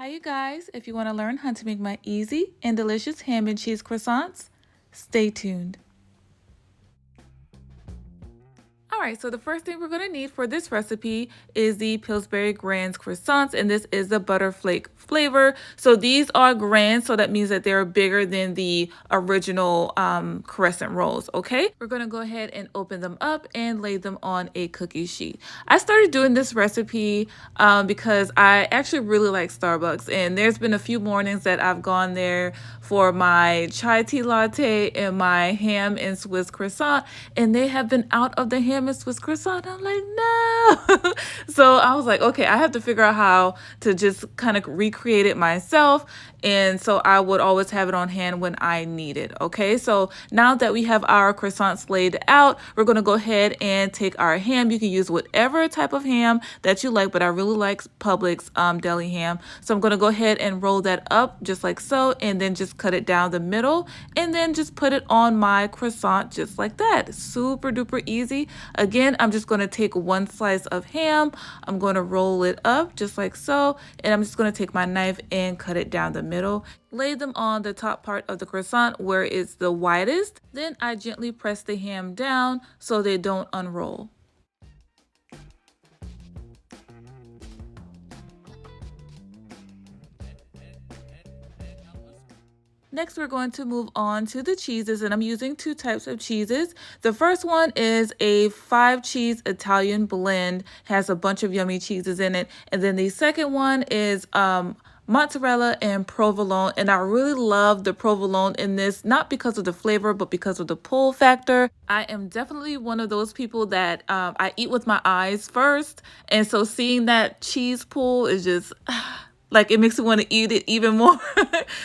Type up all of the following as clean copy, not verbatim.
Hi you guys, if you want to learn how to make my easy and delicious ham and cheese croissants, stay tuned. Alright, so the first thing we're going to need for this recipe is the Pillsbury Grands croissants, and this is the butterflake flavor. So these are grands, so that means that they're bigger than the original crescent rolls, okay? We're going to go ahead and open them up and lay them on a cookie sheet. I started doing this recipe because I actually really like Starbucks, and there's been a few mornings that I've gone there for my chai tea latte and my ham and Swiss croissant, and they have been out of the ham and Swiss croissant. I'm like, no. So I was like, okay, I have to figure out how to just kind of recreate it myself. And so I would always have it on hand when I need it. Okay, so now that we have our croissants laid out, we're going to go ahead and take our ham. You can use whatever type of ham that you like, but I really like Publix deli ham. So I'm going to go ahead and roll that up just like so, and then just cut it down the middle, and then just put it on my croissant just like that. Super duper easy. Again, I'm just going to take one slice of ham. I'm going to roll it up just like so, and I'm just going to take my knife and cut it down the middle. Lay them on the top part of the croissant where it's the widest. Then I gently press the ham down so they don't unroll. Next, we're going to move on to the cheeses, and I'm using two types of cheeses. The first one is a 5-cheese Italian blend, has a bunch of yummy cheeses in it. And then the second one is mozzarella and provolone, and I really love the provolone in this, not because of the flavor, but because of the pull factor. I am definitely one of those people that I eat with my eyes first, and so seeing that cheese pull is just... like, it makes me want to eat it even more.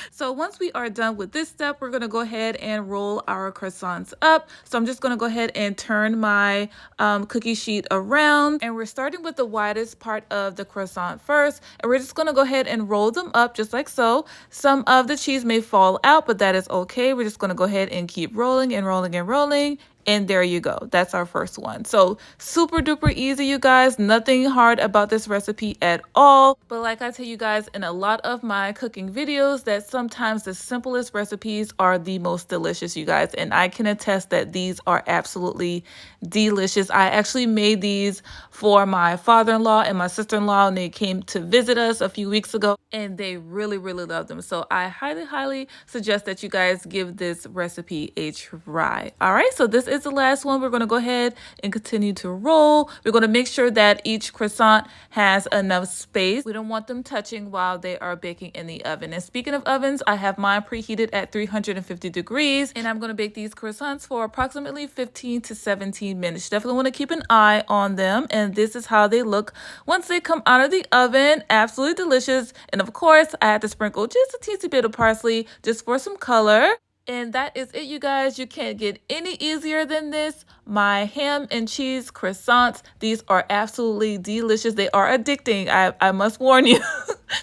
So once we are done with this step, we're going to go ahead and roll our croissants up. So I'm just going to go ahead and turn my cookie sheet around. And we're starting with the widest part of the croissant first. And we're just going to go ahead and roll them up just like so. Some of the cheese may fall out, but that is okay. We're just going to go ahead and keep rolling and rolling and rolling. And there you go. That's our first one. So super duper easy, you guys. Nothing hard about this recipe at all. But like I tell you guys in a lot of my cooking videos, that sometimes the simplest recipes are the most delicious, you guys. And I can attest that these are absolutely delicious. I actually made these for my father-in-law and my sister-in-law, and they came to visit us a few weeks ago, and they really, really love them. So I highly, highly suggest that you guys give this recipe a try. All right, so this is the last one. We're going to go ahead and continue to roll. We're going to make sure that each croissant has enough space. We don't want them touching while they are baking in the oven. And speaking of ovens, I have mine preheated at 350 degrees, and I'm going to bake these croissants for approximately 15 to 17 minutes. Definitely want to keep an eye on them, and this is how they look once they come out of the oven. Absolutely delicious. And of course, I had to sprinkle just a teensy bit of parsley just for some color. And that is it, you guys. You can't get any easier than this. My ham and cheese croissants, these are absolutely delicious. They are addicting. I must warn you.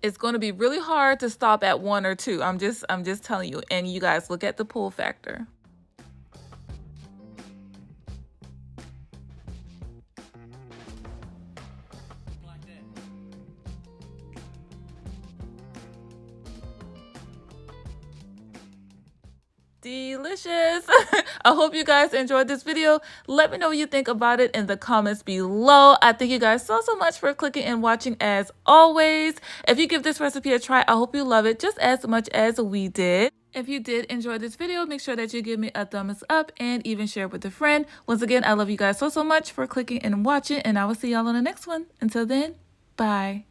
It's going to be really hard to stop at 1 or 2. I'm just telling you. And you guys, look at the pull factor. Delicious. I hope you guys enjoyed this video. Let me know what you think about it in the comments below. I thank you guys so much for clicking and watching as always. If you give this recipe a try, I hope you love it just as much as we did. If you did enjoy this video, make sure that you give me a thumbs up and even share it with a friend. Once again, I love you guys so much for clicking and watching, and I will see y'all on the next one. Until then, bye.